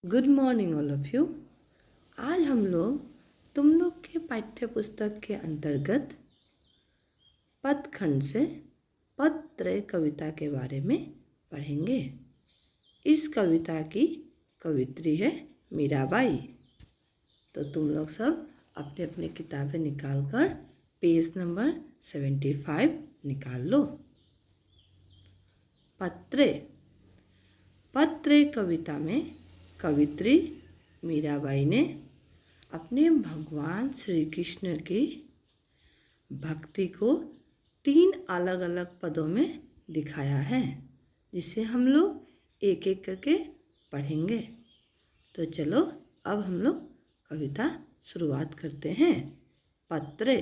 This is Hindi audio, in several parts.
Good morning all of you. आज हम लोग तुम लोग के पाठ्य पुस्तक के अंतर्गत पदखंड से पदत्रय कविता के बारे में पढ़ेंगे। इस कविता की कवित्री है मीराबाई। तो तुम लोग सब अपने अपने किताबें निकाल कर पेज नंबर 75 निकाल लो। पदत्रय पदत्रय कविता में कवित्री मीराबाई ने अपने भगवान श्री कृष्ण की भक्ति को 3 अलग अलग पदों में दिखाया है, जिसे हम लोग एक एक करके पढ़ेंगे। तो चलो अब हम लोग कविता शुरुआत करते हैं। पदत्रय।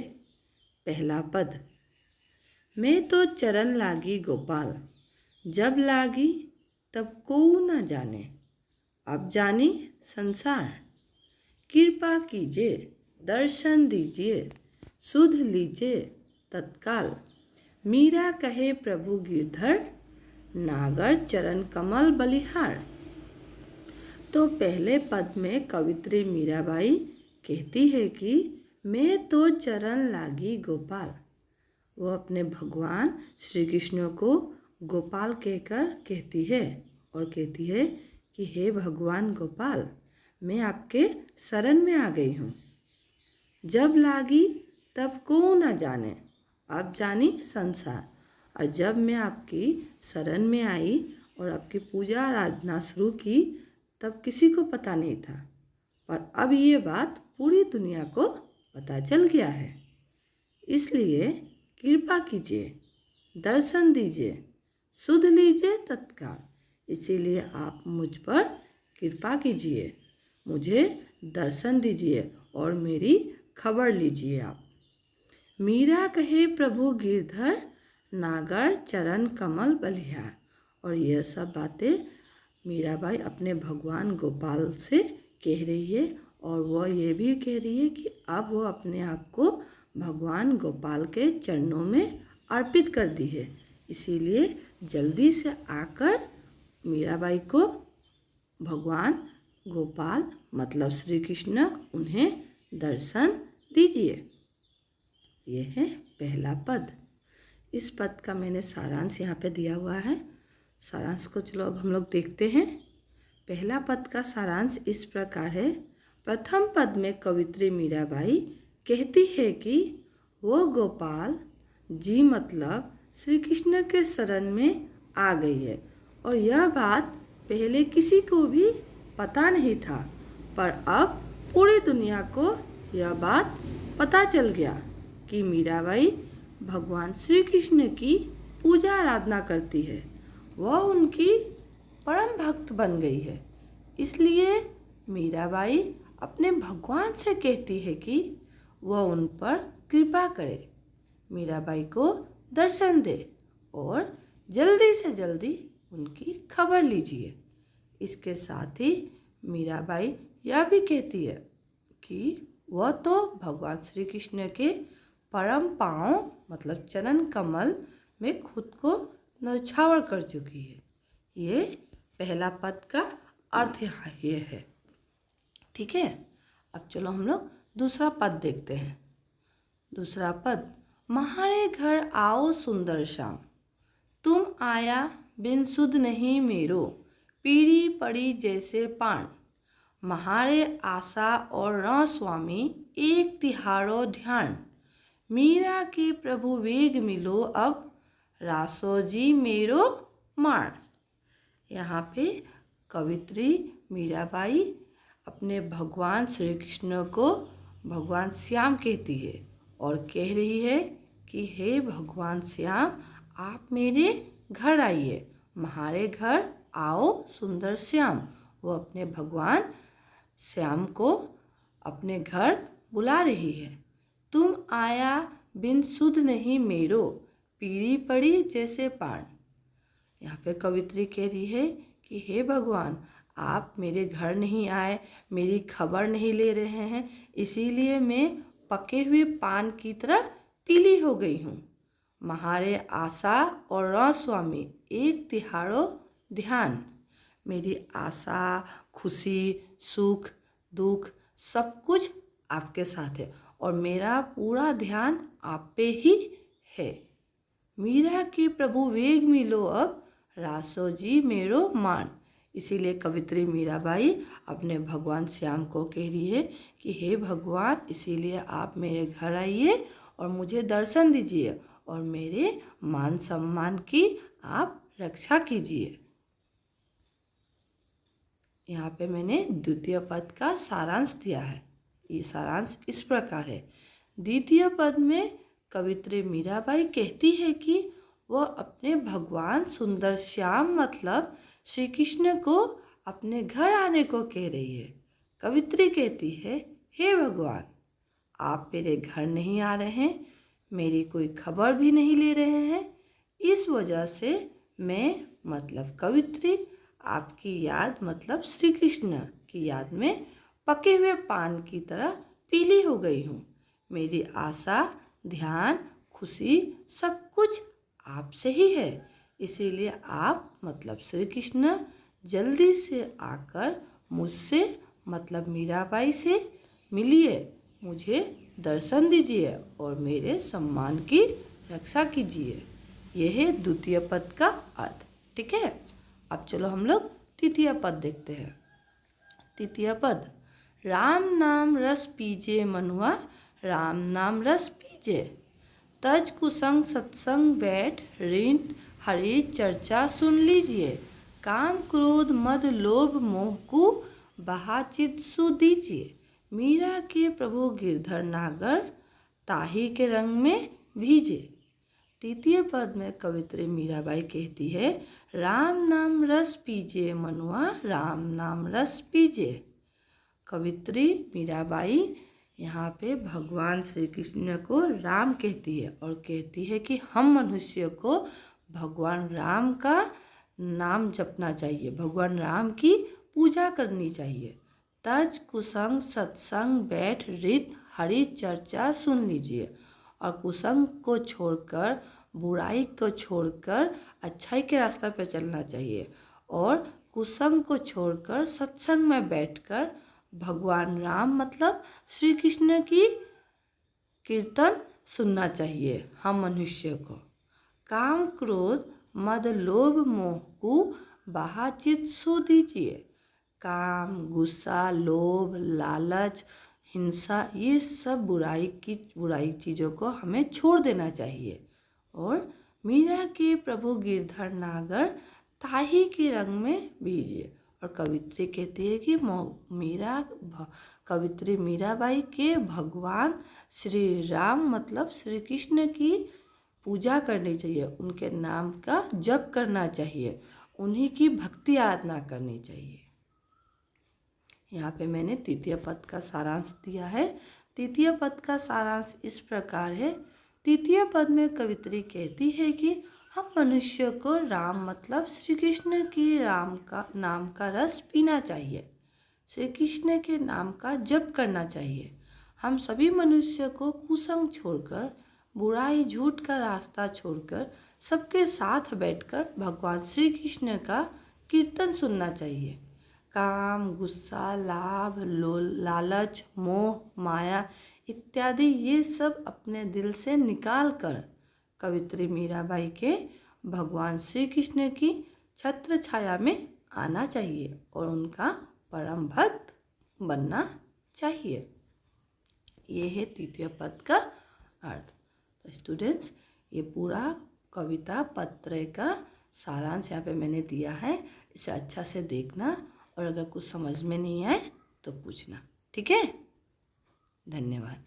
पहला पद। मैं तो चरण लागी गोपाल, जब लागी तब को न जाने, अब जानी संसार। कृपा कीजिए दर्शन दीजिए, सुध लीजिए तत्काल। मीरा कहे प्रभु गिरधर, नागर चरण कमल बलिहार। तो पहले पद में कवित्री मीराबाई कहती है कि मैं तो चरण लागी गोपाल। वो अपने भगवान श्री कृष्ण को गोपाल कहकर कहती है और कहती है कि हे भगवान गोपाल, मैं आपके शरण में आ गई हूँ। जब लागी तब को न जाने, अब जानी संसार। और जब मैं आपकी शरण में आई और आपकी पूजा आराधना शुरू की तब किसी को पता नहीं था, पर अब ये बात पूरी दुनिया को पता चल गया है। इसलिए कृपा कीजिए, दर्शन दीजिए, सुध लीजिए तत्काल। इसीलिए आप मुझ पर कृपा कीजिए, मुझे दर्शन दीजिए और मेरी खबर लीजिए आप। मीरा कहे प्रभु गिरधर, नागर चरण कमल बलिहार। और यह सब बातें मीराबाई अपने भगवान गोपाल से कह रही है और वह ये भी कह रही है कि अब वो अपने आप को भगवान गोपाल के चरणों में अर्पित कर दी है। इसीलिए जल्दी से आकर मीराबाई को भगवान गोपाल मतलब श्री कृष्ण उन्हें दर्शन दीजिए। यह है पहला पद। इस पद का मैंने सारांश यहाँ पे दिया हुआ है। सारांश को चलो अब हम लोग देखते हैं। पहला पद का सारांश इस प्रकार है। प्रथम पद में कवित्री मीराबाई कहती है कि वो गोपाल जी मतलब श्री कृष्ण के शरण में आ गई है और यह बात पहले किसी को भी पता नहीं था, पर अब पूरी दुनिया को यह बात पता चल गया कि मीराबाई भगवान श्री कृष्ण की पूजा आराधना करती है। वह उनकी परम भक्त बन गई है। इसलिए मीराबाई अपने भगवान से कहती है कि वह उन पर कृपा करे, मीराबाई को दर्शन दे और जल्दी से जल्दी उनकी खबर लीजिए। इसके साथ ही मीराबाई यह भी कहती है कि वह तो भगवान श्री कृष्ण के परम पाँव मतलब चरण कमल में खुद को न्यौछावर कर चुकी है। ये पहला पद का अर्थ यहाँ ये है। ठीक है, अब चलो हम लोग दूसरा पद देखते हैं। दूसरा पद। म्हारे घर आओ सुंदर श्याम, तुम आया बिन सुध नहीं मेरो, पीड़ी पड़ी जैसे पान। म्हारे आशा और न स्वामी, एक तिहारो ध्यान। मीरा के प्रभु वेग मिलो अब, रासो जी मेरो माण। यहाँ पे कवित्री मीराबाई अपने भगवान श्री कृष्ण को भगवान श्याम कहती है और कह रही है कि हे भगवान श्याम, आप मेरे घर आइए, म्हारे घर आओ सुंदर श्याम। वो अपने भगवान श्याम को अपने घर बुला रही है। तुम आया बिन सुध नहीं मेरो, पीड़ी पड़ी जैसे पान। यहाँ पे कवित्री कह रही है कि हे भगवान, आप मेरे घर नहीं आए, मेरी खबर नहीं ले रहे हैं, इसीलिए मैं पके हुए पान की तरह पीली हो गई हूँ। म्हारे आशा और न स्वामी, एक तिहारो ध्यान। मेरी आशा, खुशी, सुख, दुख सब कुछ आपके साथ है और मेरा पूरा ध्यान आप पे ही है। मीरा के प्रभु वेग मिलो अब, रासो जी मेरो मान। इसीलिए कवित्री मीराबाई अपने भगवान श्याम को कह रही है कि हे भगवान, इसीलिए आप मेरे घर आइए और मुझे दर्शन दीजिए और मेरे मान सम्मान की आप रक्षा कीजिए। यहाँ पे मैंने द्वितीय पद का सारांश दिया है। ये सारांश इस प्रकार है। द्वितीय पद में कवित्री मीराबाई कहती है कि वह अपने भगवान सुंदर श्याम मतलब श्री कृष्ण को अपने घर आने को कह रही है। कवित्री कहती है, हे भगवान, आप मेरे घर नहीं आ रहे हैं, मेरी कोई खबर भी नहीं ले रहे हैं। इस वजह से मैं मतलब कवित्री आपकी याद मतलब श्री कृष्ण की याद में पके हुए पान की तरह पीली हो गई हूँ। मेरी आशा, ध्यान, खुशी सब कुछ आपसे ही है। इसीलिए आप मतलब श्री कृष्ण जल्दी से आकर मुझसे मतलब मीराबाई से मिलिए, मुझे दर्शन दीजिए और मेरे सम्मान की रक्षा कीजिए। यह है द्वितीय पद का अर्थ। ठीक है, अब चलो हम लोग तृतीय पद देखते हैं। तृतीय पद, राम नाम रस पीजे मनुआ, राम नाम रस पीजे। तज कुसंग सत्संग बैठ, ऋत हरि चर्चा सुन लीजिए। काम क्रोध मद लोभ मोह को बहाचित सु दीजिए। मीरा के प्रभु गिरधर नागर, ताही के रंग में भीजे। तृतीय पद में कवित्री मीराबाई कहती है, राम नाम रस पीजे मनुआ, राम नाम रस पीजे। कवित्री मीराबाई यहाँ पे भगवान श्री कृष्ण को राम कहती है और कहती है कि हम मनुष्य को भगवान राम का नाम जपना चाहिए, भगवान राम की पूजा करनी चाहिए। तज कुसंग सत्संग बैठ ऋत हरि चर्चा सुन लीजिए। और कुसंग को छोड़कर, बुराई को छोड़कर अच्छाई के रास्ते पर चलना चाहिए और कुसंग को छोड़कर सत्संग में बैठकर भगवान राम मतलब श्री कृष्ण की कीर्तन सुनना चाहिए हम मनुष्य को। काम क्रोध मद लोभ मोह को बहाचित सु दीजिए। काम, गुस्सा, लोभ, लालच, हिंसा ये सब बुराई चीज़ों को हमें छोड़ देना चाहिए। और मीरा के प्रभु गिरधर नागर, ताही के रंग में भीजिए। और कवित्री कहती है कि कवित्री मीराबाई के भगवान श्री राम मतलब श्री कृष्ण की पूजा करनी चाहिए, उनके नाम का जप करना चाहिए, उन्हीं की भक्ति आराधना करनी चाहिए। यहाँ पे मैंने तृतीय पद का सारांश दिया है। तृतीय पद का सारांश इस प्रकार है। तृतीय पद में कवित्री कहती है कि हम मनुष्य को राम मतलब श्री कृष्ण की नाम का रस पीना चाहिए, श्री कृष्ण के नाम का जप करना चाहिए। हम सभी मनुष्य को कुसंग छोड़कर, बुराई झूठ का रास्ता छोड़कर सबके साथ बैठकर भगवान श्री कृष्ण का कीर्तन सुनना चाहिए। काम, गुस्सा, लाभ, लालच, मोह, माया इत्यादि ये सब अपने दिल से निकाल कर कवित्री मीराबाई के भगवान श्री कृष्ण की छत्र छाया में आना चाहिए और उनका परम भक्त बनना चाहिए। ये है तृतीय पद का अर्थ। तो स्टूडेंट्स, ये पूरा कविता पत्र का सारांश यहाँ पे मैंने दिया है। इसे अच्छा से देखना और अगर कुछ समझ में नहीं आए तो पूछना। ठीक है, धन्यवाद।